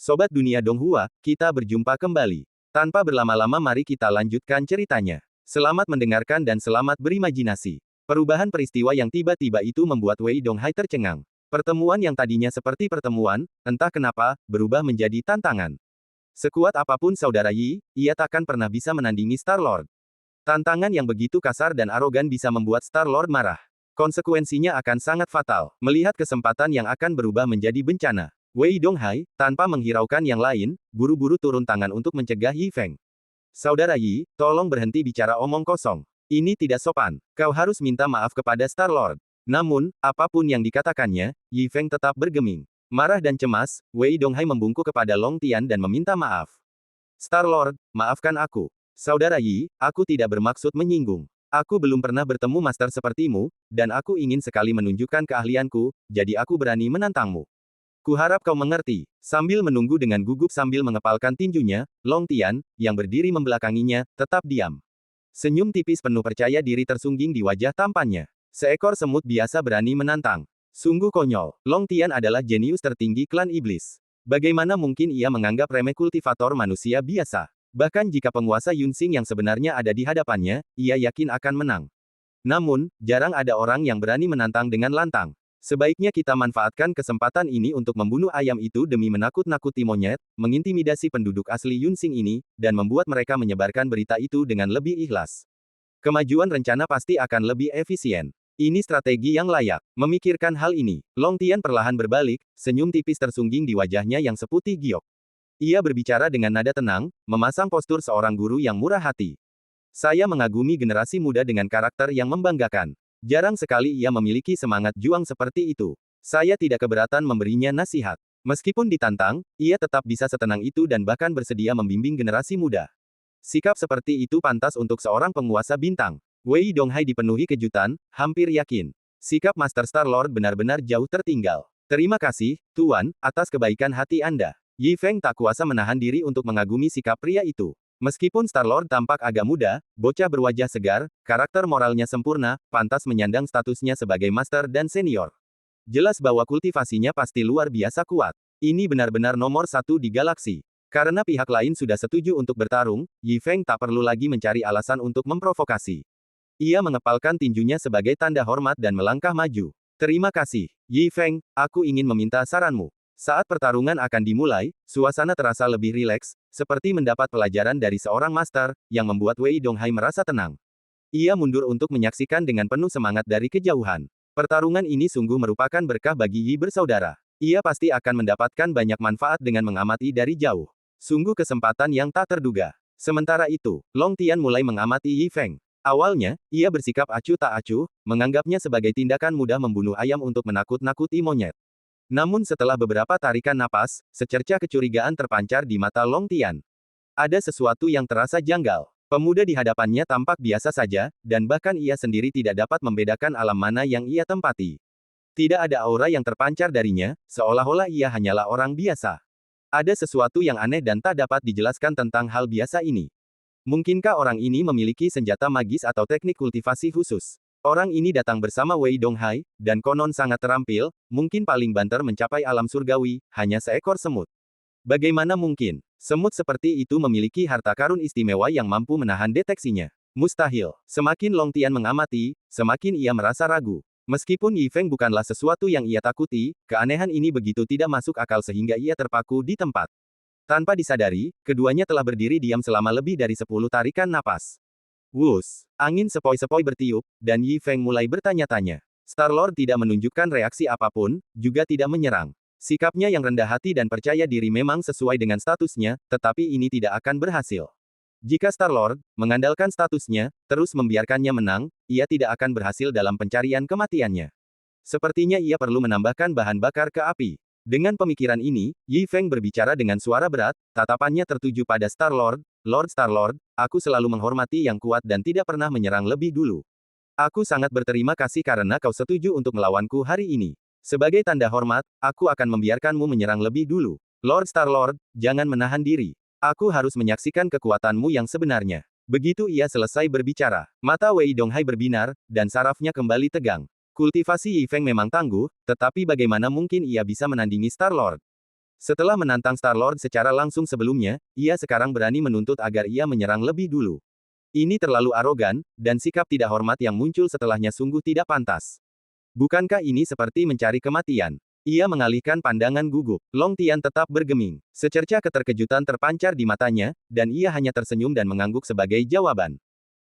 Sobat Dunia Donghua, kita berjumpa kembali. Tanpa berlama-lama mari kita lanjutkan ceritanya. Selamat mendengarkan dan selamat berimajinasi. Perubahan peristiwa yang tiba-tiba itu membuat Wei Donghai tercengang. Pertemuan yang tadinya seperti pertemuan, entah kenapa, berubah menjadi tantangan. Sekuat apapun saudara Yi, ia takkan pernah bisa menandingi Star-Lord. Tantangan yang begitu kasar dan arogan bisa membuat Star-Lord marah. Konsekuensinya akan sangat fatal. Melihat kesempatan yang akan berubah menjadi bencana, Wei Donghai, tanpa menghiraukan yang lain, buru-buru turun tangan untuk mencegah Yi Feng. Saudara Yi, tolong berhenti bicara omong kosong. Ini tidak sopan. Kau harus minta maaf kepada Star-Lord. Namun, apapun yang dikatakannya, Yi Feng tetap bergeming. Marah dan cemas, Wei Donghai membungkuk kepada Long Tian dan meminta maaf. Star-Lord, maafkan aku. Saudara Yi, aku tidak bermaksud menyinggung. Aku belum pernah bertemu master sepertimu, dan aku ingin sekali menunjukkan keahlianku, jadi aku berani menantangmu. Kuharap kau mengerti. Sambil menunggu dengan gugup sambil mengepalkan tinjunya, Long Tian, yang berdiri membelakanginya, tetap diam. Senyum tipis penuh percaya diri tersungging di wajah tampannya. Seekor semut biasa berani menantang. Sungguh konyol. Long Tian adalah jenius tertinggi klan iblis. Bagaimana mungkin ia menganggap remeh kultivator manusia biasa? Bahkan jika penguasa Yunxing yang sebenarnya ada di hadapannya, ia yakin akan menang. Namun, jarang ada orang yang berani menantang dengan lantang. Sebaiknya kita manfaatkan kesempatan ini untuk membunuh ayam itu demi menakut-nakuti monyet, mengintimidasi penduduk asli Yunxing ini, dan membuat mereka menyebarkan berita itu dengan lebih ikhlas. Kemajuan rencana pasti akan lebih efisien. Ini strategi yang layak. Memikirkan hal ini, Long Tian perlahan berbalik, senyum tipis tersungging di wajahnya yang seputih giok. Ia berbicara dengan nada tenang, memasang postur seorang guru yang murah hati. Saya mengagumi generasi muda dengan karakter yang membanggakan. Jarang sekali ia memiliki semangat juang seperti itu. Saya tidak keberatan memberinya nasihat. Meskipun ditantang, ia tetap bisa setenang itu dan bahkan bersedia membimbing generasi muda. Sikap seperti itu pantas untuk seorang penguasa bintang. Wei Donghai dipenuhi kejutan, hampir yakin. Sikap Master Star-Lord benar-benar jauh tertinggal. Terima kasih, Tuan, atas kebaikan hati Anda. Yi Feng tak kuasa menahan diri untuk mengagumi sikap pria itu. Meskipun Star-Lord tampak agak muda, bocah berwajah segar, karakter moralnya sempurna, pantas menyandang statusnya sebagai master dan senior. Jelas bahwa kultivasinya pasti luar biasa kuat. Ini benar-benar nomor satu di galaksi. Karena pihak lain sudah setuju untuk bertarung, Yi Feng tak perlu lagi mencari alasan untuk memprovokasi. Ia mengepalkan tinjunya sebagai tanda hormat dan melangkah maju. Terima kasih, Yi Feng, aku ingin meminta saranmu. Saat pertarungan akan dimulai, suasana terasa lebih rileks, seperti mendapat pelajaran dari seorang master, yang membuat Wei Donghai merasa tenang. Ia mundur untuk menyaksikan dengan penuh semangat dari kejauhan. Pertarungan ini sungguh merupakan berkah bagi Yi bersaudara. Ia pasti akan mendapatkan banyak manfaat dengan mengamati dari jauh. Sungguh kesempatan yang tak terduga. Sementara itu, Long Tian mulai mengamati Yi Feng. Awalnya, ia bersikap acuh tak acuh, menganggapnya sebagai tindakan mudah membunuh ayam untuk menakut-nakuti monyet. Namun setelah beberapa tarikan napas, secerca kecurigaan terpancar di mata Long Tian. Ada sesuatu yang terasa janggal. Pemuda di hadapannya tampak biasa saja, dan bahkan ia sendiri tidak dapat membedakan alam mana yang ia tempati. Tidak ada aura yang terpancar darinya, seolah-olah ia hanyalah orang biasa. Ada sesuatu yang aneh dan tak dapat dijelaskan tentang hal biasa ini. Mungkinkah orang ini memiliki senjata magis atau teknik kultivasi khusus? Orang ini datang bersama Wei Donghai, dan konon sangat terampil, mungkin paling banter mencapai alam surgawi, hanya seekor semut. Bagaimana mungkin? Semut seperti itu memiliki harta karun istimewa yang mampu menahan deteksinya. Mustahil. Semakin Long Tian mengamati, semakin ia merasa ragu. Meskipun Yi Feng bukanlah sesuatu yang ia takuti, keanehan ini begitu tidak masuk akal sehingga ia terpaku di tempat. Tanpa disadari, keduanya telah berdiri diam selama lebih dari 10 tarikan napas. Wus, angin sepoi-sepoi bertiup, dan Yi Feng mulai bertanya-tanya. Star-Lord tidak menunjukkan reaksi apapun, juga tidak menyerang. Sikapnya yang rendah hati dan percaya diri memang sesuai dengan statusnya, tetapi ini tidak akan berhasil. Jika Star-Lord, mengandalkan statusnya, terus membiarkannya menang, ia tidak akan berhasil dalam pencarian kematiannya. Sepertinya ia perlu menambahkan bahan bakar ke api. Dengan pemikiran ini, Yi Feng berbicara dengan suara berat, tatapannya tertuju pada Star-Lord. Lord Star-Lord, aku selalu menghormati yang kuat dan tidak pernah menyerang lebih dulu. Aku sangat berterima kasih karena kau setuju untuk melawanku hari ini. Sebagai tanda hormat, aku akan membiarkanmu menyerang lebih dulu. Lord Star-Lord, jangan menahan diri. Aku harus menyaksikan kekuatanmu yang sebenarnya. Begitu ia selesai berbicara, mata Wei Donghai berbinar, dan sarafnya kembali tegang. Kultivasi Yi Feng memang tangguh, tetapi bagaimana mungkin ia bisa menandingi Star-Lord? Setelah menantang Star-Lord secara langsung sebelumnya, ia sekarang berani menuntut agar ia menyerang lebih dulu. Ini terlalu arogan, dan sikap tidak hormat yang muncul setelahnya sungguh tidak pantas. Bukankah ini seperti mencari kematian? Ia mengalihkan pandangan gugup. Long Tian tetap bergeming. Secerca keterkejutan terpancar di matanya, dan ia hanya tersenyum dan mengangguk sebagai jawaban.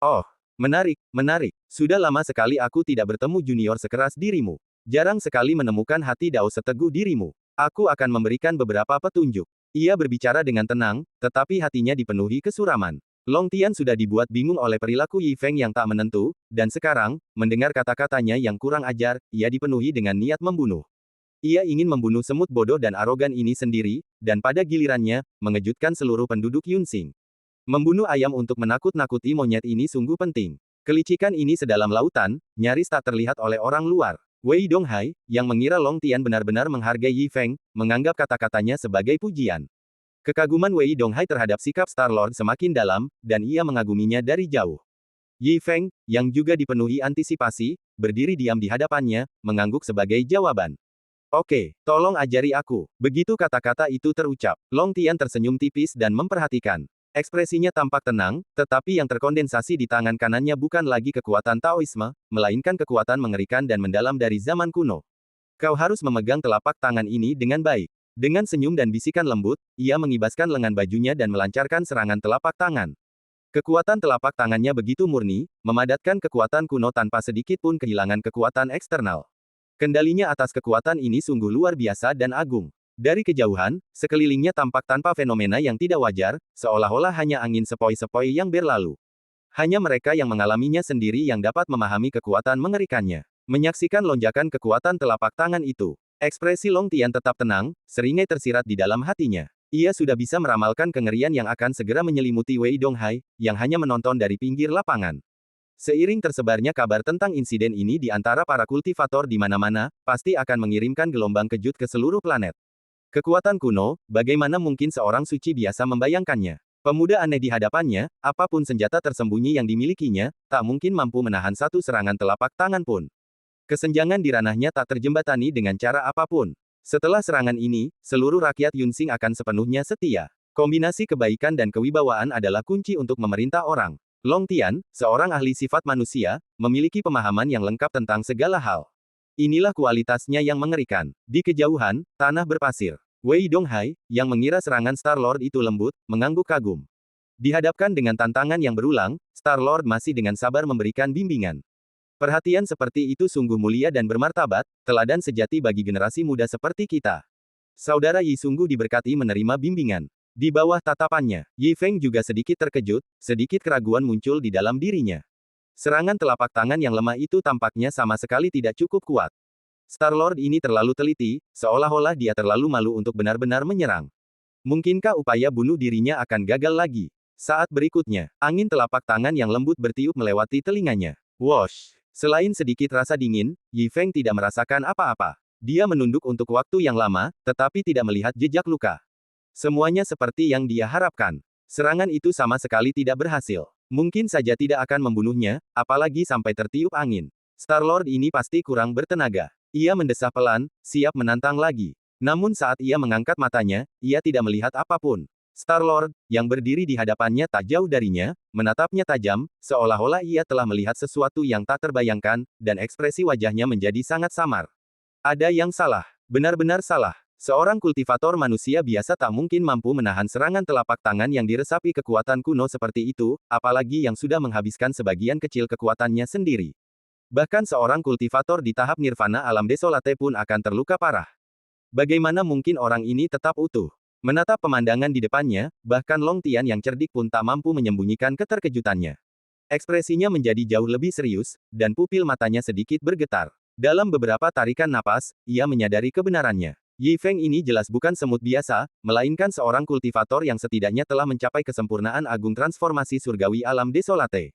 Oh, menarik, menarik. Sudah lama sekali aku tidak bertemu junior sekeras dirimu. Jarang sekali menemukan hati Dao seteguh dirimu. Aku akan memberikan beberapa petunjuk. Ia berbicara dengan tenang, tetapi hatinya dipenuhi kesuraman. Long Tian sudah dibuat bingung oleh perilaku Yi Feng yang tak menentu, dan sekarang, mendengar kata-katanya yang kurang ajar, ia dipenuhi dengan niat membunuh. Ia ingin membunuh semut bodoh dan arogan ini sendiri, dan pada gilirannya, mengejutkan seluruh penduduk Yunxing. Membunuh ayam untuk menakut-nakuti monyet ini sungguh penting. Kelicikan ini sedalam lautan, nyaris tak terlihat oleh orang luar. Wei Donghai, yang mengira Long Tian benar-benar menghargai Yi Feng, menganggap kata-katanya sebagai pujian. Kekaguman Wei Donghai terhadap sikap Star-Lord semakin dalam, dan ia mengaguminya dari jauh. Yi Feng, yang juga dipenuhi antisipasi, berdiri diam di hadapannya, mengangguk sebagai jawaban. Oke, tolong ajari aku. Begitu kata-kata itu terucap, Long Tian tersenyum tipis dan memperhatikan. Ekspresinya tampak tenang, tetapi yang terkondensasi di tangan kanannya bukan lagi kekuatan Taoisme, melainkan kekuatan mengerikan dan mendalam dari zaman kuno. Kau harus memegang telapak tangan ini dengan baik. Dengan senyum dan bisikan lembut, ia mengibaskan lengan bajunya dan melancarkan serangan telapak tangan. Kekuatan telapak tangannya begitu murni, memadatkan kekuatan kuno tanpa sedikit pun kehilangan kekuatan eksternal. Kendalinya atas kekuatan ini sungguh luar biasa dan agung. Dari kejauhan, sekelilingnya tampak tanpa fenomena yang tidak wajar, seolah-olah hanya angin sepoi-sepoi yang berlalu. Hanya mereka yang mengalaminya sendiri yang dapat memahami kekuatan mengerikannya. Menyaksikan lonjakan kekuatan telapak tangan itu, ekspresi Long Tian tetap tenang, seringai tersirat di dalam hatinya. Ia sudah bisa meramalkan kengerian yang akan segera menyelimuti Wei Donghai, yang hanya menonton dari pinggir lapangan. Seiring tersebarnya kabar tentang insiden ini di antara para kultivator di mana-mana, pasti akan mengirimkan gelombang kejut ke seluruh planet. Kekuatan kuno, bagaimana mungkin seorang suci biasa membayangkannya? Pemuda aneh di hadapannya, apapun senjata tersembunyi yang dimilikinya, tak mungkin mampu menahan satu serangan telapak tangan pun. Kesenjangan di ranahnya tak terjembatani dengan cara apapun. Setelah serangan ini, seluruh rakyat Yunxing akan sepenuhnya setia. Kombinasi kebaikan dan kewibawaan adalah kunci untuk memerintah orang. Long Tian, seorang ahli sifat manusia, memiliki pemahaman yang lengkap tentang segala hal. Inilah kualitasnya yang mengerikan. Di kejauhan, tanah berpasir. Wei Donghai, yang mengira serangan Star-Lord itu lembut, mengangguk kagum. Dihadapkan dengan tantangan yang berulang, Star-Lord masih dengan sabar memberikan bimbingan. Perhatian seperti itu sungguh mulia dan bermartabat, teladan sejati bagi generasi muda seperti kita. Saudara Yi sungguh diberkati menerima bimbingan. Di bawah tatapannya, Yi Feng juga sedikit terkejut, sedikit keraguan muncul di dalam dirinya. Serangan telapak tangan yang lemah itu tampaknya sama sekali tidak cukup kuat. Star-Lord ini terlalu teliti, seolah-olah dia terlalu malu untuk benar-benar menyerang. Mungkinkah upaya bunuh dirinya akan gagal lagi? Saat berikutnya, angin telapak tangan yang lembut bertiup melewati telinganya. Wosh! Selain sedikit rasa dingin, Yi Feng tidak merasakan apa-apa. Dia menunduk untuk waktu yang lama, tetapi tidak melihat jejak luka. Semuanya seperti yang dia harapkan. Serangan itu sama sekali tidak berhasil. Mungkin saja tidak akan membunuhnya, apalagi sampai tertiup angin. Star-Lord ini pasti kurang bertenaga. Ia mendesah pelan, siap menantang lagi. Namun saat ia mengangkat matanya, ia tidak melihat apapun. Star-Lord, yang berdiri di hadapannya tak jauh darinya, menatapnya tajam, seolah-olah ia telah melihat sesuatu yang tak terbayangkan, dan ekspresi wajahnya menjadi sangat samar. Ada yang salah. Benar-benar salah. Seorang kultivator manusia biasa tak mungkin mampu menahan serangan telapak tangan yang diresapi kekuatan kuno seperti itu, apalagi yang sudah menghabiskan sebagian kecil kekuatannya sendiri. Bahkan seorang kultivator di tahap nirvana alam desolate pun akan terluka parah. Bagaimana mungkin orang ini tetap utuh? Menatap pemandangan di depannya, bahkan Long Tian yang cerdik pun tak mampu menyembunyikan keterkejutannya. Ekspresinya menjadi jauh lebih serius, dan pupil matanya sedikit bergetar. Dalam beberapa tarikan napas, ia menyadari kebenarannya. Yi Feng ini jelas bukan semut biasa, melainkan seorang kultivator yang setidaknya telah mencapai kesempurnaan agung transformasi surgawi alam desolate.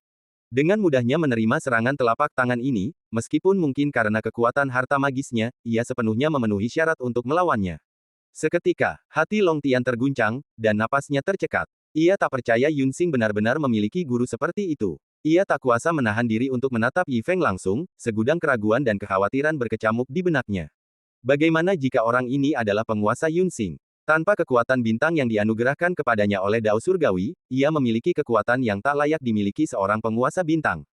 Dengan mudahnya menerima serangan telapak tangan ini, meskipun mungkin karena kekuatan harta magisnya, ia sepenuhnya memenuhi syarat untuk melawannya. Seketika, hati Long Tian terguncang, dan napasnya tercekat. Ia tak percaya Yunxing benar-benar memiliki guru seperti itu. Ia tak kuasa menahan diri untuk menatap Yi Feng langsung, segudang keraguan dan kekhawatiran berkecamuk di benaknya. Bagaimana jika orang ini adalah penguasa Yunxing? Tanpa kekuatan bintang yang dianugerahkan kepadanya oleh Dao Surgawi, ia memiliki kekuatan yang tak layak dimiliki seorang penguasa bintang.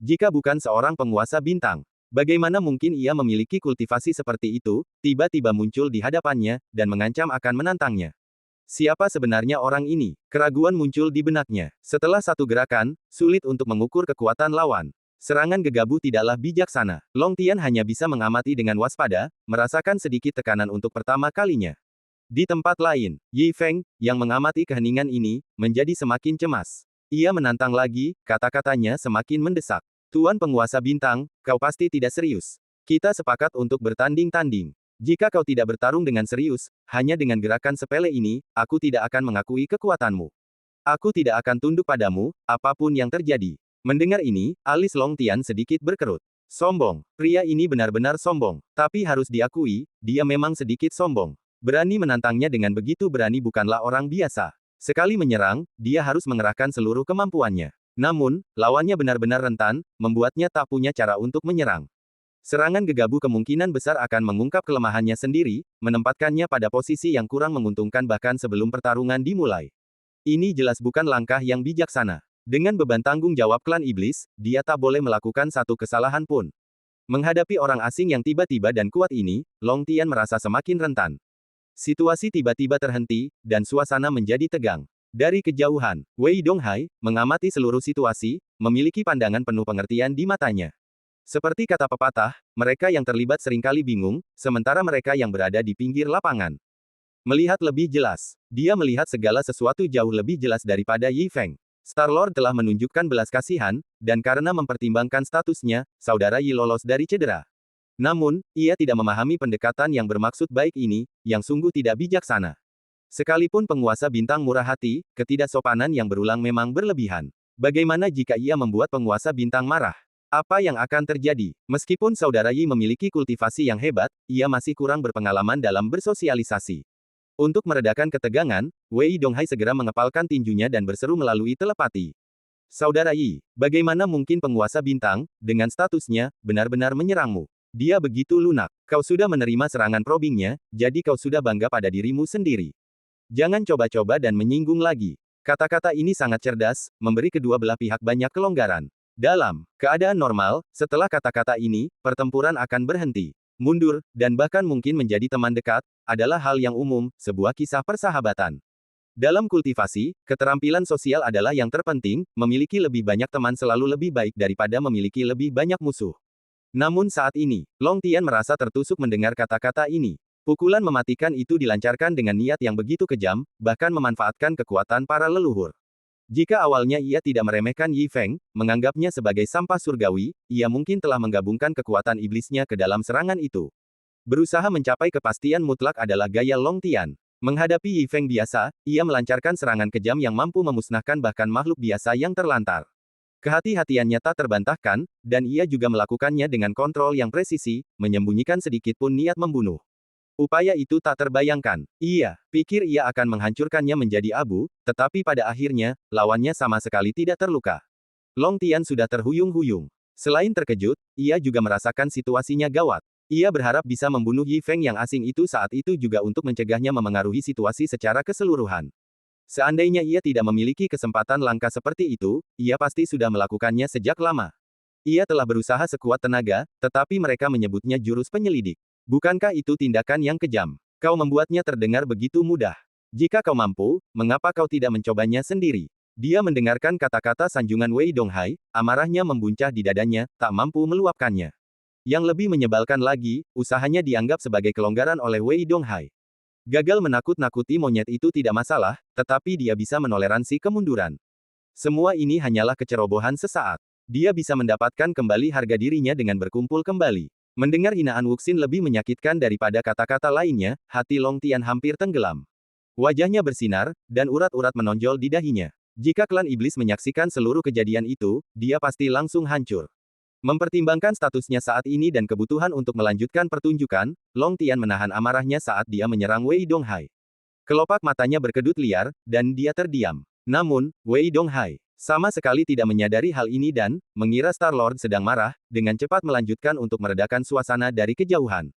Jika bukan seorang penguasa bintang, bagaimana mungkin ia memiliki kultivasi seperti itu, tiba-tiba muncul di hadapannya, dan mengancam akan menantangnya. Siapa sebenarnya orang ini? Keraguan muncul di benaknya. Setelah satu gerakan, sulit untuk mengukur kekuatan lawan. Serangan gegabah tidaklah bijaksana. Long Tian hanya bisa mengamati dengan waspada, merasakan sedikit tekanan untuk pertama kalinya. Di tempat lain, Yi Feng, yang mengamati keheningan ini, menjadi semakin cemas. Ia menantang lagi, kata-katanya semakin mendesak. Tuan penguasa bintang, kau pasti tidak serius. Kita sepakat untuk bertanding-tanding. Jika kau tidak bertarung dengan serius, hanya dengan gerakan sepele ini, aku tidak akan mengakui kekuatanmu. Aku tidak akan tunduk padamu, apapun yang terjadi. Mendengar ini, alis Long Tian sedikit berkerut. Sombong. Pria ini benar-benar sombong. Tapi harus diakui, dia memang sedikit sombong. Berani menantangnya dengan begitu berani bukanlah orang biasa. Sekali menyerang, dia harus mengerahkan seluruh kemampuannya. Namun, lawannya benar-benar rentan, membuatnya tak punya cara untuk menyerang. Serangan gegabah kemungkinan besar akan mengungkap kelemahannya sendiri, menempatkannya pada posisi yang kurang menguntungkan bahkan sebelum pertarungan dimulai. Ini jelas bukan langkah yang bijaksana. Dengan beban tanggung jawab klan iblis, dia tak boleh melakukan satu kesalahan pun. Menghadapi orang asing yang tiba-tiba dan kuat ini, Long Tian merasa semakin rentan. Situasi tiba-tiba terhenti, dan suasana menjadi tegang. Dari kejauhan, Wei Donghai mengamati seluruh situasi, memiliki pandangan penuh pengertian di matanya. Seperti kata pepatah, mereka yang terlibat seringkali bingung, sementara mereka yang berada di pinggir lapangan melihat lebih jelas. Dia melihat segala sesuatu jauh lebih jelas daripada Yi Feng. Star-Lord telah menunjukkan belas kasihan, dan karena mempertimbangkan statusnya, saudara Yi lolos dari cedera. Namun, ia tidak memahami pendekatan yang bermaksud baik ini, yang sungguh tidak bijaksana. Sekalipun penguasa bintang murah hati, ketidaksopanan yang berulang memang berlebihan. Bagaimana jika ia membuat penguasa bintang marah? Apa yang akan terjadi? Meskipun saudara Yi memiliki kultivasi yang hebat, ia masih kurang berpengalaman dalam bersosialisasi. Untuk meredakan ketegangan, Wei Donghai segera mengepalkan tinjunya dan berseru melalui telepati. Saudara Yi, bagaimana mungkin penguasa bintang, dengan statusnya, benar-benar menyerangmu? Dia begitu lunak. Kau sudah menerima serangan probingnya, jadi kau sudah bangga pada dirimu sendiri. Jangan coba-coba dan menyinggung lagi. Kata-kata ini sangat cerdas, memberi kedua belah pihak banyak kelonggaran. Dalam keadaan normal, setelah kata-kata ini, pertempuran akan berhenti. Mundur, dan bahkan mungkin menjadi teman dekat, adalah hal yang umum, sebuah kisah persahabatan. Dalam kultivasi, keterampilan sosial adalah yang terpenting, memiliki lebih banyak teman selalu lebih baik daripada memiliki lebih banyak musuh. Namun saat ini, Long Tian merasa tertusuk mendengar kata-kata ini. Pukulan mematikan itu dilancarkan dengan niat yang begitu kejam, bahkan memanfaatkan kekuatan para leluhur. Jika awalnya ia tidak meremehkan Yi Feng, menganggapnya sebagai sampah surgawi, ia mungkin telah menggabungkan kekuatan iblisnya ke dalam serangan itu. Berusaha mencapai kepastian mutlak adalah gaya Long Tian. Menghadapi Yi Feng biasa, ia melancarkan serangan kejam yang mampu memusnahkan bahkan makhluk biasa yang terlantar. Kehati-hatiannya tak terbantahkan, dan ia juga melakukannya dengan kontrol yang presisi, menyembunyikan sedikit pun niat membunuh. Upaya itu tak terbayangkan. Ia pikir ia akan menghancurkannya menjadi abu, tetapi pada akhirnya, lawannya sama sekali tidak terluka. Long Tian sudah terhuyung-huyung. Selain terkejut, ia juga merasakan situasinya gawat. Ia berharap bisa membunuh Yi Feng yang asing itu saat itu juga untuk mencegahnya memengaruhi situasi secara keseluruhan. Seandainya ia tidak memiliki kesempatan langka seperti itu, ia pasti sudah melakukannya sejak lama. Ia telah berusaha sekuat tenaga, tetapi mereka menyebutnya jurus penyelidik. Bukankah itu tindakan yang kejam? Kau membuatnya terdengar begitu mudah. Jika kau mampu, mengapa kau tidak mencobanya sendiri? Dia mendengarkan kata-kata sanjungan Wei Donghai, amarahnya membuncah di dadanya, tak mampu meluapkannya. Yang lebih menyebalkan lagi, usahanya dianggap sebagai kelonggaran oleh Wei Donghai. Gagal menakut-nakuti monyet itu tidak masalah, tetapi dia bisa menoleransi kemunduran. Semua ini hanyalah kecerobohan sesaat. Dia bisa mendapatkan kembali harga dirinya dengan berkumpul kembali. Mendengar hinaan Wuxin lebih menyakitkan daripada kata-kata lainnya, hati Long Tian hampir tenggelam. Wajahnya bersinar, dan urat-urat menonjol di dahinya. Jika klan iblis menyaksikan seluruh kejadian itu, dia pasti langsung hancur. Mempertimbangkan statusnya saat ini dan kebutuhan untuk melanjutkan pertunjukan, Long Tian menahan amarahnya saat dia menyerang Wei Donghai. Kelopak matanya berkedut liar, dan dia terdiam. Namun, Wei Donghai sama sekali tidak menyadari hal ini dan, mengira Star-Lord sedang marah, dengan cepat melanjutkan untuk meredakan suasana dari kejauhan.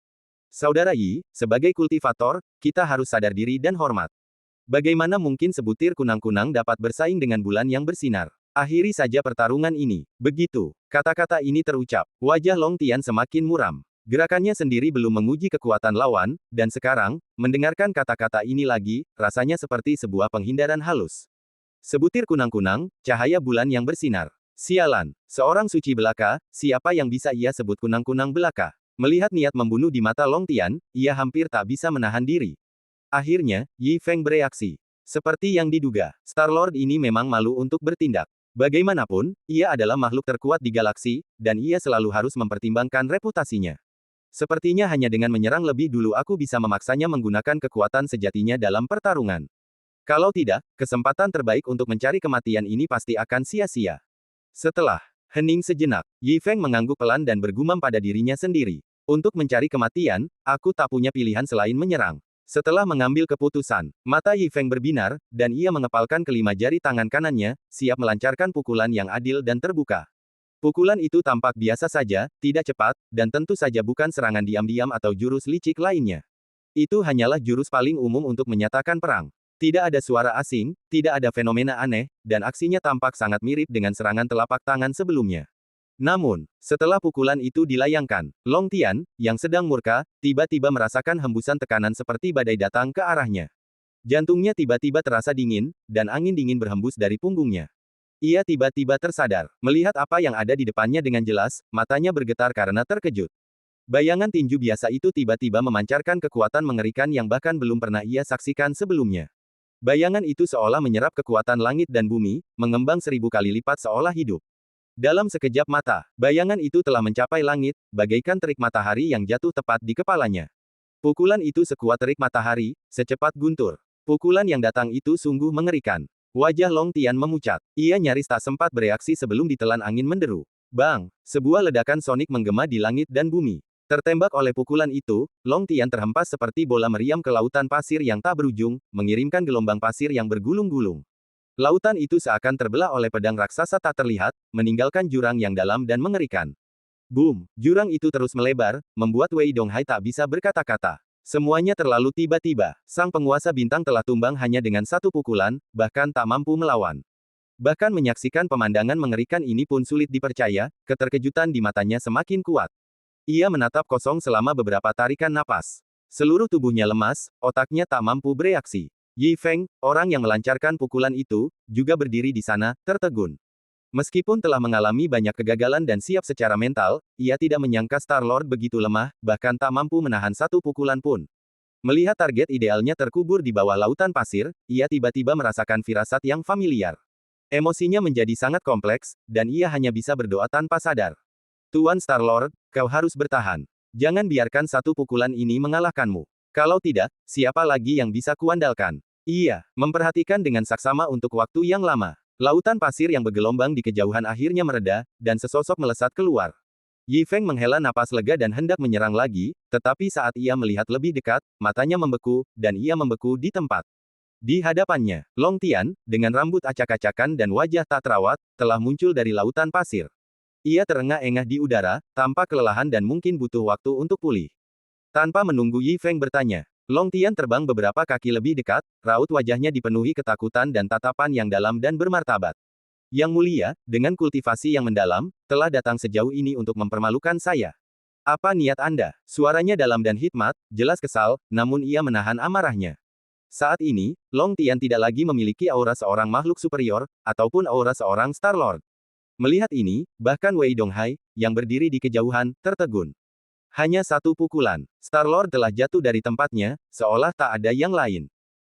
Saudara Yi, sebagai kultivator, kita harus sadar diri dan hormat. Bagaimana mungkin sebutir kunang-kunang dapat bersaing dengan bulan yang bersinar? Akhiri saja pertarungan ini. Begitu. Kata-kata ini terucap. Wajah Long Tian semakin muram. Gerakannya sendiri belum menguji kekuatan lawan, dan sekarang, mendengarkan kata-kata ini lagi, rasanya seperti sebuah penghindaran halus. Sebutir kunang-kunang, cahaya bulan yang bersinar. Sialan, seorang suci belaka, siapa yang bisa ia sebut kunang-kunang belaka? Melihat niat membunuh di mata Long Tian, ia hampir tak bisa menahan diri. Akhirnya, Yi Feng bereaksi. Seperti yang diduga, Star-Lord ini memang malu untuk bertindak. Bagaimanapun, ia adalah makhluk terkuat di galaksi, dan ia selalu harus mempertimbangkan reputasinya. Sepertinya hanya dengan menyerang lebih dulu aku bisa memaksanya menggunakan kekuatan sejatinya dalam pertarungan. Kalau tidak, kesempatan terbaik untuk mencari kematian ini pasti akan sia-sia. Setelah hening sejenak, Yi Feng mengangguk pelan dan bergumam pada dirinya sendiri. Untuk mencari kematian, aku tak punya pilihan selain menyerang. Setelah mengambil keputusan, mata Yi Feng berbinar, dan ia mengepalkan kelima jari tangan kanannya, siap melancarkan pukulan yang adil dan terbuka. Pukulan itu tampak biasa saja, tidak cepat, dan tentu saja bukan serangan diam-diam atau jurus licik lainnya. Itu hanyalah jurus paling umum untuk menyatakan perang. Tidak ada suara asing, tidak ada fenomena aneh, dan aksinya tampak sangat mirip dengan serangan telapak tangan sebelumnya. Namun, setelah pukulan itu dilayangkan, Long Tian, yang sedang murka, tiba-tiba merasakan hembusan tekanan seperti badai datang ke arahnya. Jantungnya tiba-tiba terasa dingin, dan angin dingin berhembus dari punggungnya. Ia tiba-tiba tersadar, melihat apa yang ada di depannya dengan jelas, matanya bergetar karena terkejut. Bayangan tinju biasa itu tiba-tiba memancarkan kekuatan mengerikan yang bahkan belum pernah ia saksikan sebelumnya. Bayangan itu seolah menyerap kekuatan langit dan bumi, mengembang 1000 kali lipat seolah hidup. Dalam sekejap mata, bayangan itu telah mencapai langit, bagaikan terik matahari yang jatuh tepat di kepalanya. Pukulan itu sekuat terik matahari, secepat guntur. Pukulan yang datang itu sungguh mengerikan. Wajah Long Tian memucat. Ia nyaris tak sempat bereaksi sebelum ditelan angin menderu. Bang! Sebuah ledakan sonik menggema di langit dan bumi. Tertembak oleh pukulan itu, Long Tian terhempas seperti bola meriam ke lautan pasir yang tak berujung, mengirimkan gelombang pasir yang bergulung-gulung. Lautan itu seakan terbelah oleh pedang raksasa tak terlihat, meninggalkan jurang yang dalam dan mengerikan. Boom! Jurang itu terus melebar, membuat Wei Donghai tak bisa berkata-kata. Semuanya terlalu tiba-tiba. Sang penguasa bintang telah tumbang hanya dengan satu pukulan, bahkan tak mampu melawan. Bahkan menyaksikan pemandangan mengerikan ini pun sulit dipercaya, keterkejutan di matanya semakin kuat. Ia menatap kosong selama beberapa tarikan napas. Seluruh tubuhnya lemas, otaknya tak mampu bereaksi. Yi Feng, orang yang melancarkan pukulan itu, juga berdiri di sana, tertegun. Meskipun telah mengalami banyak kegagalan dan siap secara mental, ia tidak menyangka Star-Lord begitu lemah, bahkan tak mampu menahan satu pukulan pun. Melihat target idealnya terkubur di bawah lautan pasir, ia tiba-tiba merasakan firasat yang familiar. Emosinya menjadi sangat kompleks, dan ia hanya bisa berdoa tanpa sadar. Tuan Star-Lord, kau harus bertahan. Jangan biarkan satu pukulan ini mengalahkanmu. Kalau tidak, siapa lagi yang bisa kuandalkan? Ia memperhatikan dengan saksama untuk waktu yang lama. Lautan pasir yang bergelombang di kejauhan akhirnya mereda, dan sesosok melesat keluar. Yi Feng menghela napas lega dan hendak menyerang lagi, tetapi saat ia melihat lebih dekat, matanya membeku, dan ia membeku di tempat. Di hadapannya, Long Tian, dengan rambut acak-acakan dan wajah tak terawat, telah muncul dari lautan pasir. Ia terengah-engah di udara, tampak kelelahan dan mungkin butuh waktu untuk pulih. Tanpa menunggu Yi Feng bertanya, Long Tian terbang beberapa kaki lebih dekat, raut wajahnya dipenuhi ketakutan dan tatapan yang dalam dan bermartabat. Yang mulia, dengan kultivasi yang mendalam, telah datang sejauh ini untuk mempermalukan saya. Apa niat Anda? Suaranya dalam dan hikmat, jelas kesal, namun ia menahan amarahnya. Saat ini, Long Tian tidak lagi memiliki aura seorang makhluk superior, ataupun aura seorang Star-Lord. Melihat ini, bahkan Wei Donghai, yang berdiri di kejauhan, tertegun. Hanya satu pukulan, Star-Lord telah jatuh dari tempatnya, seolah tak ada yang lain.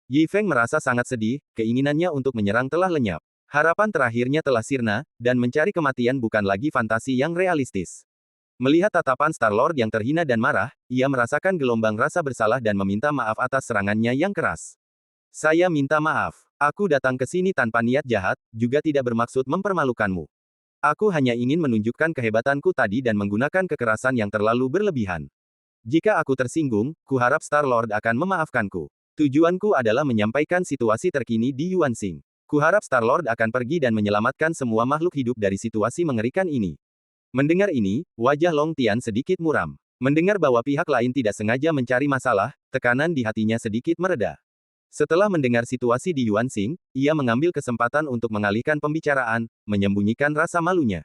Yi Feng merasa sangat sedih, keinginannya untuk menyerang telah lenyap. Harapan terakhirnya telah sirna, dan mencari kematian bukan lagi fantasi yang realistis. Melihat tatapan Star-Lord yang terhina dan marah, ia merasakan gelombang rasa bersalah dan meminta maaf atas serangannya yang keras. Saya minta maaf. Aku datang ke sini tanpa niat jahat, juga tidak bermaksud mempermalukanmu. Aku hanya ingin menunjukkan kehebatanku tadi dan menggunakan kekerasan yang terlalu berlebihan. Jika aku tersinggung, kuharap Star-Lord akan memaafkanku. Tujuanku adalah menyampaikan situasi terkini di Yuanxing. Kuharap Star-Lord akan pergi dan menyelamatkan semua makhluk hidup dari situasi mengerikan ini. Mendengar ini, wajah Long Tian sedikit muram. Mendengar bahwa pihak lain tidak sengaja mencari masalah, tekanan di hatinya sedikit mereda. Setelah mendengar situasi di Yuanxing, ia mengambil kesempatan untuk mengalihkan pembicaraan, menyembunyikan rasa malunya.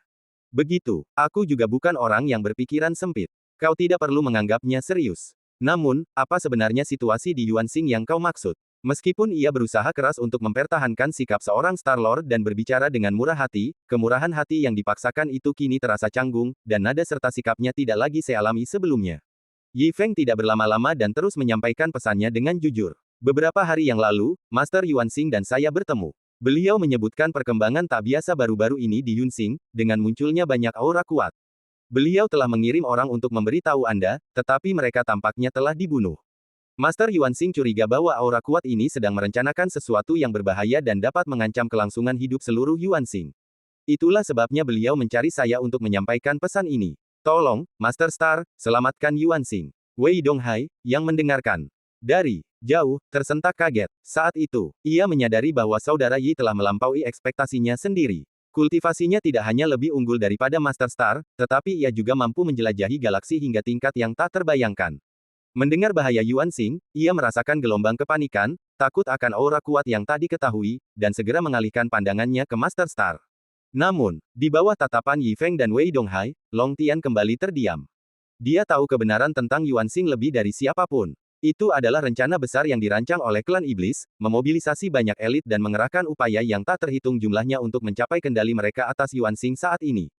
Begitu, aku juga bukan orang yang berpikiran sempit. Kau tidak perlu menganggapnya serius. Namun, apa sebenarnya situasi di Yuanxing yang kau maksud? Meskipun ia berusaha keras untuk mempertahankan sikap seorang Star Lord dan berbicara dengan murah hati, kemurahan hati yang dipaksakan itu kini terasa canggung, dan nada serta sikapnya tidak lagi sealami sebelumnya. Yi Feng tidak berlama-lama dan terus menyampaikan pesannya dengan jujur. Beberapa hari yang lalu, Master Yuanxing dan saya bertemu. Beliau menyebutkan perkembangan tak biasa baru-baru ini di Yunxing, dengan munculnya banyak aura kuat. Beliau telah mengirim orang untuk memberitahu Anda, tetapi mereka tampaknya telah dibunuh. Master Yuanxing curiga bahwa aura kuat ini sedang merencanakan sesuatu yang berbahaya dan dapat mengancam kelangsungan hidup seluruh Yuanxing. Itulah sebabnya beliau mencari saya untuk menyampaikan pesan ini. Tolong, Master Star, selamatkan Yuanxing. Wei Donghai, yang mendengarkan dari jauh, tersentak kaget. Saat itu, ia menyadari bahwa saudara Yi telah melampaui ekspektasinya sendiri. Kultivasinya tidak hanya lebih unggul daripada Master Star, tetapi ia juga mampu menjelajahi galaksi hingga tingkat yang tak terbayangkan. Mendengar bahaya Yuanxing, ia merasakan gelombang kepanikan, takut akan aura kuat yang tak diketahui, dan segera mengalihkan pandangannya ke Master Star. Namun, di bawah tatapan Yi Feng dan Wei Donghai, Long Tian kembali terdiam. Dia tahu kebenaran tentang Yuanxing lebih dari siapapun. Itu adalah rencana besar yang dirancang oleh klan iblis, memobilisasi banyak elit dan mengerahkan upaya yang tak terhitung jumlahnya untuk mencapai kendali mereka atas Yuanxing saat ini.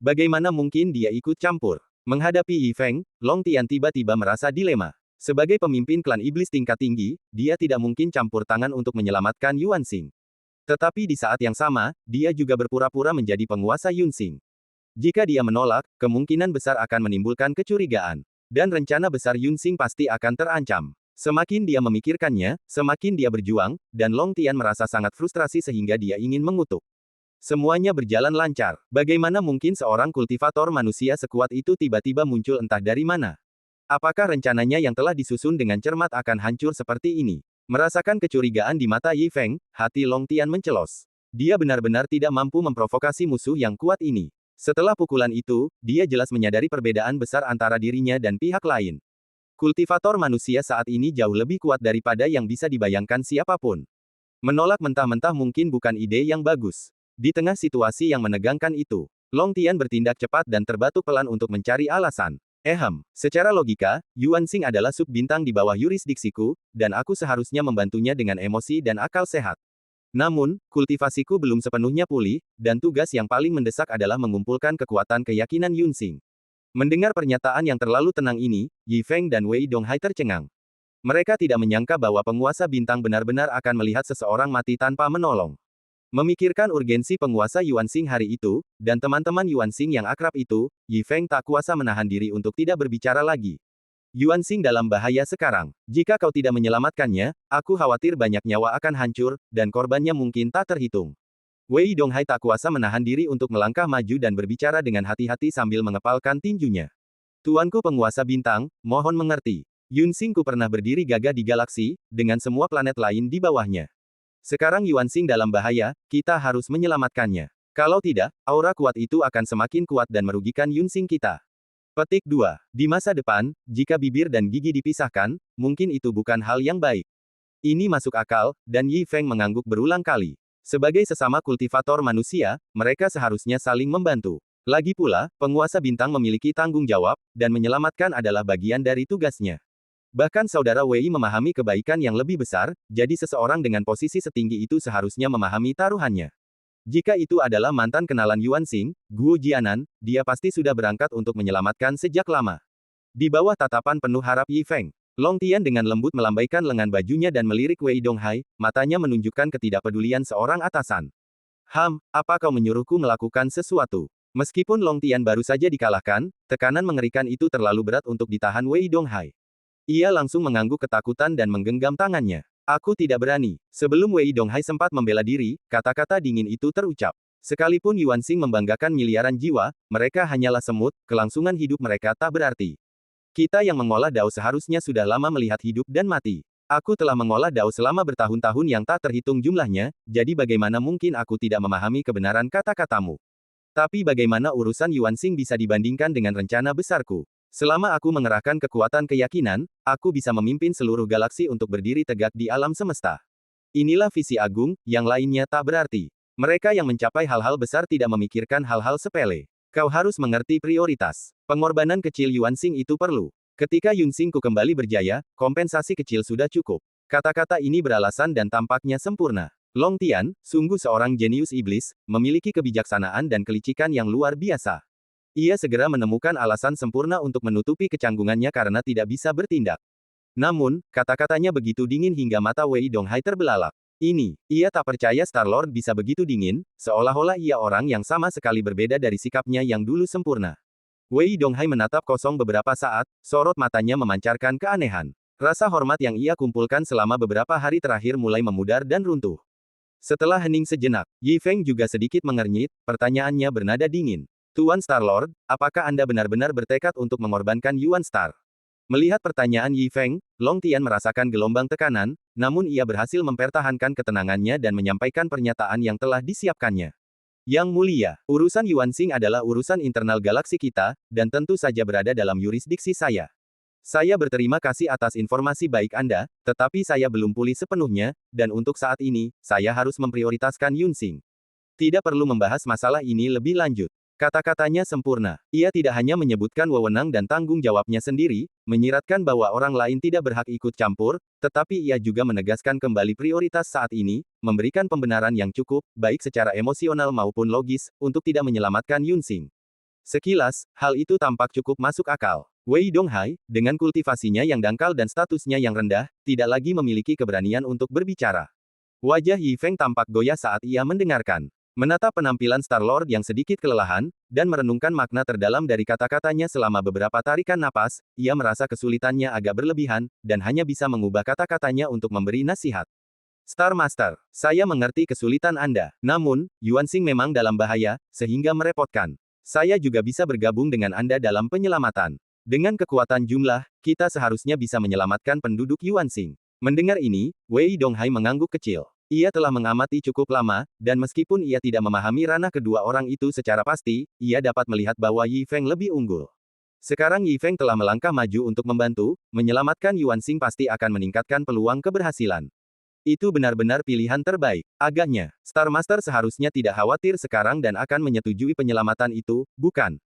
Bagaimana mungkin dia ikut campur? Menghadapi Yi Feng, Long Tian tiba-tiba merasa dilema. Sebagai pemimpin klan iblis tingkat tinggi, dia tidak mungkin campur tangan untuk menyelamatkan Yuanxing. Tetapi di saat yang sama, dia juga berpura-pura menjadi penguasa Yunxing. Jika dia menolak, kemungkinan besar akan menimbulkan kecurigaan. Dan rencana besar Yunxing pasti akan terancam. Semakin dia memikirkannya, semakin dia berjuang, dan Long Tian merasa sangat frustrasi sehingga dia ingin mengutuk. Semuanya berjalan lancar. Bagaimana mungkin seorang kultivator manusia sekuat itu tiba-tiba muncul entah dari mana? Apakah rencananya yang telah disusun dengan cermat akan hancur seperti ini? Merasakan kecurigaan di mata Yi Feng, hati Long Tian mencelos. Dia benar-benar tidak mampu memprovokasi musuh yang kuat ini. Setelah pukulan itu, dia jelas menyadari perbedaan besar antara dirinya dan pihak lain. Kultivator manusia saat ini jauh lebih kuat daripada yang bisa dibayangkan siapapun. Menolak mentah-mentah mungkin bukan ide yang bagus. Di tengah situasi yang menegangkan itu, Long Tian bertindak cepat dan terbatuk pelan untuk mencari alasan. Secara logika, Yuanxing adalah sub-bintang di bawah yurisdiksiku, dan aku seharusnya membantunya dengan emosi dan akal sehat. Namun, kultivasiku belum sepenuhnya pulih, dan tugas yang paling mendesak adalah mengumpulkan kekuatan keyakinan Yunxing. Mendengar pernyataan yang terlalu tenang ini, Yi Feng dan Wei Donghai tercengang. Mereka tidak menyangka bahwa penguasa bintang benar-benar akan melihat seseorang mati tanpa menolong. Memikirkan urgensi penguasa Yuanxing hari itu, dan teman-teman Yuanxing yang akrab itu, Yi Feng tak kuasa menahan diri untuk tidak berbicara lagi. Yuanxing dalam bahaya sekarang. Jika kau tidak menyelamatkannya, aku khawatir banyak nyawa akan hancur, dan korbannya mungkin tak terhitung. Wei Donghai tak kuasa menahan diri untuk melangkah maju dan berbicara dengan hati-hati sambil mengepalkan tinjunya. Tuanku penguasa bintang, mohon mengerti. Yuanxing ku pernah berdiri gagah di galaksi, dengan semua planet lain di bawahnya. Sekarang Yuanxing dalam bahaya, kita harus menyelamatkannya. Kalau tidak, aura kuat itu akan semakin kuat dan merugikan Yuanxing kita. Petik 2. Di masa depan, jika bibir dan gigi dipisahkan, mungkin itu bukan hal yang baik. Ini masuk akal, dan Yi Feng mengangguk berulang kali. Sebagai sesama kultivator manusia, mereka seharusnya saling membantu. Lagi pula, penguasa bintang memiliki tanggung jawab, dan menyelamatkan adalah bagian dari tugasnya. Bahkan saudara Wei memahami kebaikan yang lebih besar, jadi seseorang dengan posisi setinggi itu seharusnya memahami taruhannya. Jika itu adalah mantan kenalan Yuanxing, Guo Jianan, dia pasti sudah berangkat untuk menyelamatkan sejak lama. Di bawah tatapan penuh harap Yi Feng, Long Tian dengan lembut melambaikan lengan bajunya dan melirik Wei Donghai, matanya menunjukkan ketidakpedulian seorang atasan. Apa kau menyuruhku melakukan sesuatu? Meskipun Long Tian baru saja dikalahkan, tekanan mengerikan itu terlalu berat untuk ditahan Wei Donghai. Ia langsung mengangguk ketakutan dan menggenggam tangannya. Aku tidak berani. Sebelum Wei Donghai sempat membela diri, kata-kata dingin itu terucap. Sekalipun Yuanxing membanggakan miliaran jiwa, mereka hanyalah semut, kelangsungan hidup mereka tak berarti. Kita yang mengolah Dao seharusnya sudah lama melihat hidup dan mati. Aku telah mengolah Dao selama bertahun-tahun yang tak terhitung jumlahnya, jadi bagaimana mungkin aku tidak memahami kebenaran kata-katamu? Tapi bagaimana urusan Yuanxing bisa dibandingkan dengan rencana besarku? Selama aku mengerahkan kekuatan keyakinan, aku bisa memimpin seluruh galaksi untuk berdiri tegak di alam semesta. Inilah visi agung, yang lainnya tak berarti. Mereka yang mencapai hal-hal besar tidak memikirkan hal-hal sepele. Kau harus mengerti prioritas. Pengorbanan kecil Yuanxing itu perlu. Ketika Yuanxingku kembali berjaya, kompensasi kecil sudah cukup. Kata-kata ini beralasan dan tampaknya sempurna. Long Tian, sungguh seorang jenius iblis, memiliki kebijaksanaan dan kelicikan yang luar biasa. Ia segera menemukan alasan sempurna untuk menutupi kecanggungannya karena tidak bisa bertindak. Namun, kata-katanya begitu dingin hingga mata Wei Donghai terbelalak. Ia tak percaya Star-Lord bisa begitu dingin, seolah-olah ia orang yang sama sekali berbeda dari sikapnya yang dulu sempurna. Wei Donghai menatap kosong beberapa saat, sorot matanya memancarkan keanehan. Rasa hormat yang ia kumpulkan selama beberapa hari terakhir mulai memudar dan runtuh. Setelah hening sejenak, Yi Feng juga sedikit mengernyit, pertanyaannya bernada dingin. Tuan Star-Lord, apakah Anda benar-benar bertekad untuk mengorbankan Yuan Star? Melihat pertanyaan Yi Feng, Long Tian merasakan gelombang tekanan, namun ia berhasil mempertahankan ketenangannya dan menyampaikan pernyataan yang telah disiapkannya. Yang mulia, urusan Yuanxing adalah urusan internal galaksi kita, dan tentu saja berada dalam yurisdiksi saya. Saya berterima kasih atas informasi baik Anda, tetapi saya belum pulih sepenuhnya, dan untuk saat ini, saya harus memprioritaskan Yuanxing. Tidak perlu membahas masalah ini lebih lanjut. Kata-katanya sempurna. Ia tidak hanya menyebutkan wewenang dan tanggung jawabnya sendiri, menyiratkan bahwa orang lain tidak berhak ikut campur, tetapi ia juga menegaskan kembali prioritas saat ini, memberikan pembenaran yang cukup, baik secara emosional maupun logis, untuk tidak menyelamatkan Yuanxing. Sekilas, hal itu tampak cukup masuk akal. Wei Donghai, dengan kultivasinya yang dangkal dan statusnya yang rendah, tidak lagi memiliki keberanian untuk berbicara. Wajah Yi Feng tampak goyah saat ia mendengarkan. Menatap penampilan Star-Lord yang sedikit kelelahan, dan merenungkan makna terdalam dari kata-katanya selama beberapa tarikan napas, ia merasa kesulitannya agak berlebihan, dan hanya bisa mengubah kata-katanya untuk memberi nasihat. Star Master, saya mengerti kesulitan Anda, namun, Yuanxing memang dalam bahaya, sehingga merepotkan. Saya juga bisa bergabung dengan Anda dalam penyelamatan. Dengan kekuatan jumlah, kita seharusnya bisa menyelamatkan penduduk Yuanxing. Mendengar ini, Wei Donghai mengangguk kecil. Ia telah mengamati cukup lama, dan meskipun ia tidak memahami ranah kedua orang itu secara pasti, ia dapat melihat bahwa Yi Feng lebih unggul. Sekarang Yi Feng telah melangkah maju untuk membantu, menyelamatkan Yuanxing pasti akan meningkatkan peluang keberhasilan. Itu benar-benar pilihan terbaik. Agaknya, Star Master seharusnya tidak khawatir sekarang dan akan menyetujui penyelamatan itu, bukan?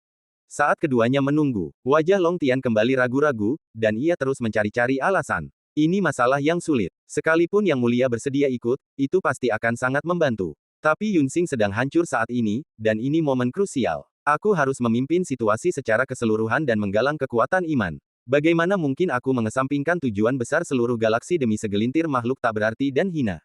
Saat keduanya menunggu, wajah Long Tian kembali ragu-ragu, dan ia terus mencari-cari alasan. Ini masalah yang sulit. Sekalipun Yang Mulia bersedia ikut, itu pasti akan sangat membantu. Tapi Yuanxing sedang hancur saat ini, dan ini momen krusial. Aku harus memimpin situasi secara keseluruhan dan menggalang kekuatan iman. Bagaimana mungkin aku mengesampingkan tujuan besar seluruh galaksi demi segelintir makhluk tak berarti dan hina?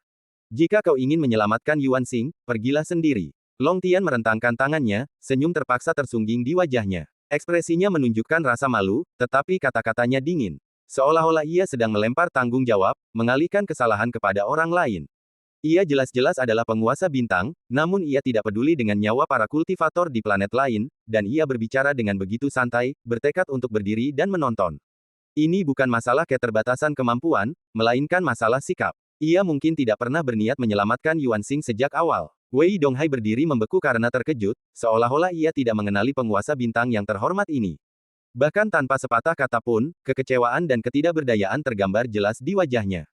Jika kau ingin menyelamatkan Yuanxing, pergilah sendiri. Long Tian merentangkan tangannya, senyum terpaksa tersungging di wajahnya. Ekspresinya menunjukkan rasa malu, tetapi kata-katanya dingin. Seolah-olah ia sedang melempar tanggung jawab, mengalihkan kesalahan kepada orang lain. Ia jelas-jelas adalah penguasa bintang, namun ia tidak peduli dengan nyawa para kultivator di planet lain, dan ia berbicara dengan begitu santai, bertekad untuk berdiri dan menonton. Ini bukan masalah keterbatasan kemampuan, melainkan masalah sikap. Ia mungkin tidak pernah berniat menyelamatkan Yuanxing sejak awal. Wei Donghai berdiri membeku karena terkejut, seolah-olah ia tidak mengenali penguasa bintang yang terhormat ini. Bahkan tanpa sepatah kata pun, kekecewaan dan ketidakberdayaan tergambar jelas di wajahnya.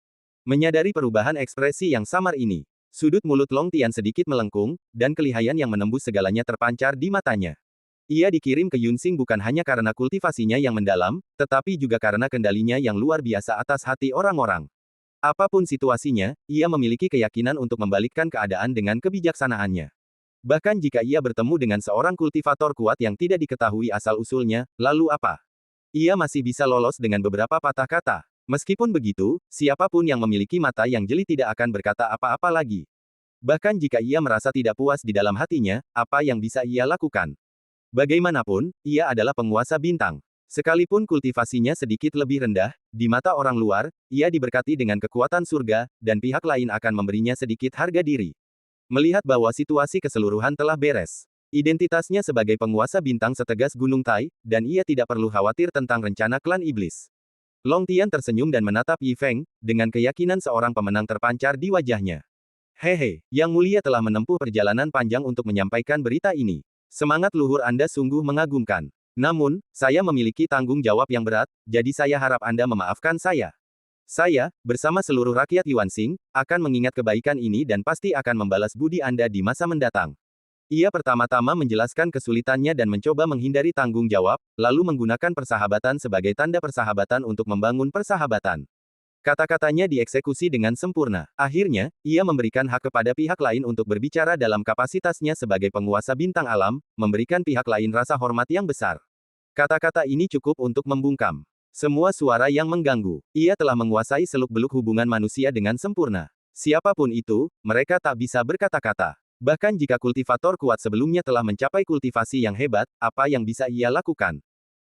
Menyadari perubahan ekspresi yang samar ini, sudut mulut Long Tian sedikit melengkung, dan kelihayan yang menembus segalanya terpancar di matanya. Ia dikirim ke Yuanxing bukan hanya karena kultivasinya yang mendalam, tetapi juga karena kendalinya yang luar biasa atas hati orang-orang. Apapun situasinya, ia memiliki keyakinan untuk membalikkan keadaan dengan kebijaksanaannya. Bahkan jika ia bertemu dengan seorang kultivator kuat yang tidak diketahui asal-usulnya, lalu apa? Ia masih bisa lolos dengan beberapa patah kata. Meskipun begitu, siapapun yang memiliki mata yang jeli tidak akan berkata apa-apa lagi. Bahkan jika ia merasa tidak puas di dalam hatinya, apa yang bisa ia lakukan? Bagaimanapun, ia adalah penguasa bintang. Sekalipun kultivasinya sedikit lebih rendah, di mata orang luar, ia diberkati dengan kekuatan surga, dan pihak lain akan memberinya sedikit harga diri. Melihat bahwa situasi keseluruhan telah beres. Identitasnya sebagai penguasa bintang setegas gunung Tai, dan ia tidak perlu khawatir tentang rencana klan iblis. Long Tian tersenyum dan menatap Yi Feng, dengan keyakinan seorang pemenang terpancar di wajahnya. Hehe, Yang Mulia telah menempuh perjalanan panjang untuk menyampaikan berita ini. Semangat luhur Anda sungguh mengagumkan. Namun, saya memiliki tanggung jawab yang berat, jadi saya harap Anda memaafkan saya. Saya, bersama seluruh rakyat Yuanxing, akan mengingat kebaikan ini dan pasti akan membalas budi Anda di masa mendatang. Ia pertama-tama menjelaskan kesulitannya dan mencoba menghindari tanggung jawab, lalu menggunakan persahabatan sebagai tanda persahabatan untuk membangun persahabatan. Kata-katanya dieksekusi dengan sempurna. Akhirnya, ia memberikan hak kepada pihak lain untuk berbicara dalam kapasitasnya sebagai penguasa bintang alam, memberikan pihak lain rasa hormat yang besar. Kata-kata ini cukup untuk membungkam semua suara yang mengganggu. Ia telah menguasai seluk-beluk hubungan manusia dengan sempurna. Siapapun itu, mereka tak bisa berkata-kata. Bahkan jika kultivator kuat sebelumnya telah mencapai kultivasi yang hebat, apa yang bisa ia lakukan?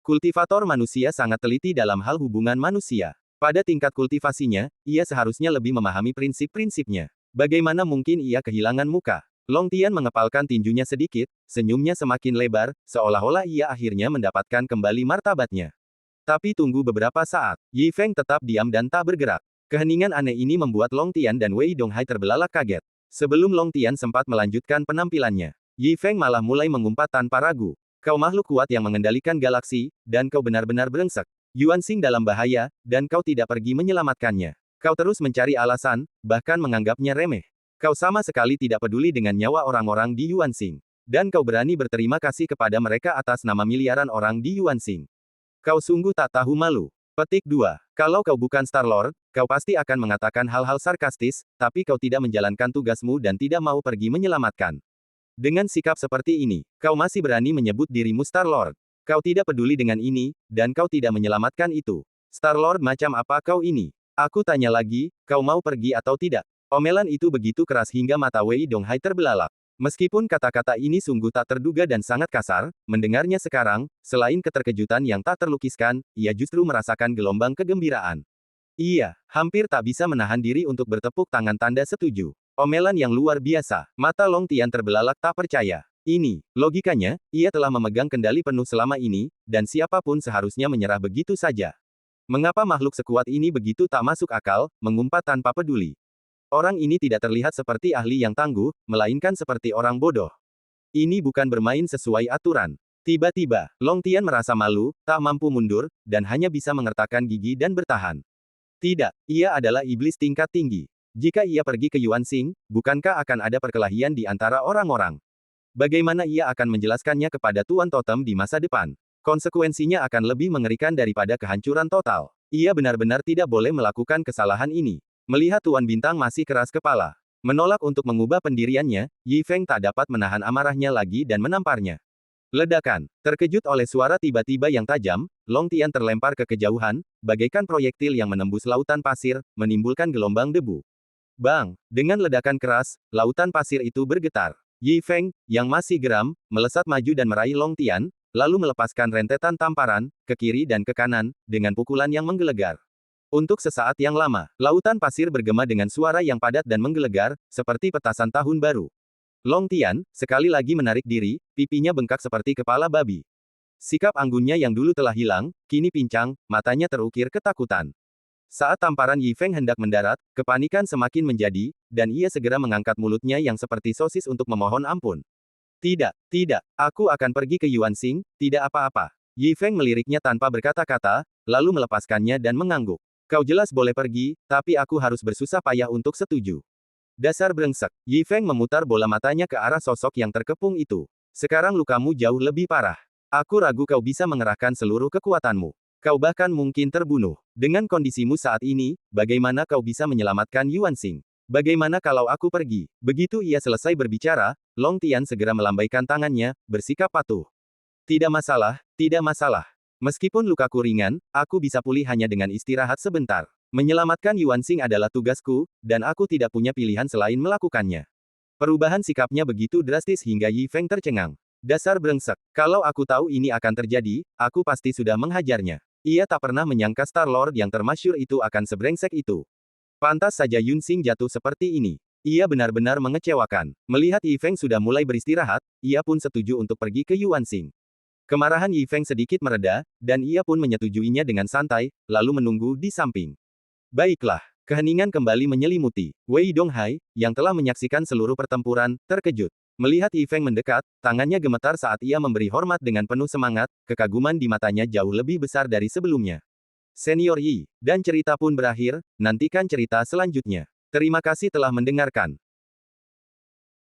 Kultivator manusia sangat teliti dalam hal hubungan manusia. Pada tingkat kultivasinya, ia seharusnya lebih memahami prinsip-prinsipnya. Bagaimana mungkin ia kehilangan muka? Long Tian mengepalkan tinjunya sedikit, senyumnya semakin lebar, seolah-olah ia akhirnya mendapatkan kembali martabatnya. Tapi tunggu beberapa saat, Yi Feng tetap diam dan tak bergerak. Keheningan aneh ini membuat Long Tian dan Wei Donghai terbelalak kaget. Sebelum Long Tian sempat melanjutkan penampilannya, Yi Feng malah mulai mengumpat tanpa ragu. Kau makhluk kuat yang mengendalikan galaksi, dan kau benar-benar brengsek. Yuanxing dalam bahaya, dan kau tidak pergi menyelamatkannya. Kau terus mencari alasan, bahkan menganggapnya remeh. Kau sama sekali tidak peduli dengan nyawa orang-orang di Yuanxing. Dan kau berani berterima kasih kepada mereka atas nama miliaran orang di Yuanxing. Kau sungguh tak tahu malu. Petik 2. Kalau kau bukan Star-Lord, kau pasti akan mengatakan hal-hal sarkastis, tapi kau tidak menjalankan tugasmu dan tidak mau pergi menyelamatkan. Dengan sikap seperti ini, kau masih berani menyebut dirimu Star-Lord. Kau tidak peduli dengan ini, dan kau tidak menyelamatkan itu. Star-Lord macam apa kau ini? Aku tanya lagi, kau mau pergi atau tidak? Omelan itu begitu keras hingga mata Wei Donghai terbelalak. Meskipun kata-kata ini sungguh tak terduga dan sangat kasar, mendengarnya sekarang, selain keterkejutan yang tak terlukiskan, ia justru merasakan gelombang kegembiraan. Ia hampir tak bisa menahan diri untuk bertepuk tangan tanda setuju. Omelan yang luar biasa. Mata Long Tian terbelalak tak percaya. Ini, logikanya, ia telah memegang kendali penuh selama ini, dan siapapun seharusnya menyerah begitu saja. Mengapa makhluk sekuat ini begitu tak masuk akal, mengumpat tanpa peduli? Orang ini tidak terlihat seperti ahli yang tangguh, melainkan seperti orang bodoh. Ini bukan bermain sesuai aturan. Tiba-tiba, Long Tian merasa malu, tak mampu mundur, dan hanya bisa mengertakkan gigi dan bertahan. Tidak, ia adalah iblis tingkat tinggi. Jika ia pergi ke Yuanxing, bukankah akan ada perkelahian di antara orang-orang? Bagaimana ia akan menjelaskannya kepada Tuan Totem di masa depan? Konsekuensinya akan lebih mengerikan daripada kehancuran total. Ia benar-benar tidak boleh melakukan kesalahan ini. Melihat Tuan Bintang masih keras kepala, menolak untuk mengubah pendiriannya, Yi Feng tak dapat menahan amarahnya lagi dan menamparnya. Ledakan. Terkejut oleh suara tiba-tiba yang tajam, Long Tian terlempar ke kejauhan, bagaikan proyektil yang menembus lautan pasir, menimbulkan gelombang debu. Bang! Dengan ledakan keras, lautan pasir itu bergetar. Yi Feng, yang masih geram, melesat maju dan meraih Long Tian, lalu melepaskan rentetan tamparan, ke kiri dan ke kanan, dengan pukulan yang menggelegar. Untuk sesaat yang lama, lautan pasir bergema dengan suara yang padat dan menggelegar, seperti petasan tahun baru. Long Tian, sekali lagi menarik diri, pipinya bengkak seperti kepala babi. Sikap anggunnya yang dulu telah hilang, kini pincang, matanya terukir ketakutan. Saat tamparan Yi Feng hendak mendarat, kepanikan semakin menjadi, dan ia segera mengangkat mulutnya yang seperti sosis untuk memohon ampun. Tidak, tidak, aku akan pergi ke Yuanxing, tidak apa-apa. Yi Feng meliriknya tanpa berkata-kata, lalu melepaskannya dan mengangguk. Kau jelas boleh pergi, tapi aku harus bersusah payah untuk setuju. Dasar brengsek. Yi Feng memutar bola matanya ke arah sosok yang terkepung itu. Sekarang lukamu jauh lebih parah. Aku ragu kau bisa mengerahkan seluruh kekuatanmu. Kau bahkan mungkin terbunuh. Dengan kondisimu saat ini, bagaimana kau bisa menyelamatkan Yuanxing? Bagaimana kalau aku pergi? Begitu ia selesai berbicara, Long Tian segera melambaikan tangannya, bersikap patuh. Tidak masalah, tidak masalah. Meskipun lukaku ringan, aku bisa pulih hanya dengan istirahat sebentar. Menyelamatkan Yuanxing adalah tugasku, dan aku tidak punya pilihan selain melakukannya. Perubahan sikapnya begitu drastis hingga Yi Feng tercengang. Dasar brengsek. Kalau aku tahu ini akan terjadi, aku pasti sudah menghajarnya. Ia tak pernah menyangka Star-Lord yang termasyhur itu akan sebrengsek itu. Pantas saja Yuanxing jatuh seperti ini. Ia benar-benar mengecewakan. Melihat Yi Feng sudah mulai beristirahat, ia pun setuju untuk pergi ke Yuanxing. Kemarahan Yi Feng sedikit mereda, dan ia pun menyetujuinya dengan santai, lalu menunggu di samping. Baiklah, keheningan kembali menyelimuti Wei Donghai, yang telah menyaksikan seluruh pertempuran, terkejut. Melihat Yi Feng mendekat, tangannya gemetar saat ia memberi hormat dengan penuh semangat, kekaguman di matanya jauh lebih besar dari sebelumnya. Senior Yi, dan cerita pun berakhir, nantikan cerita selanjutnya. Terima kasih telah mendengarkan.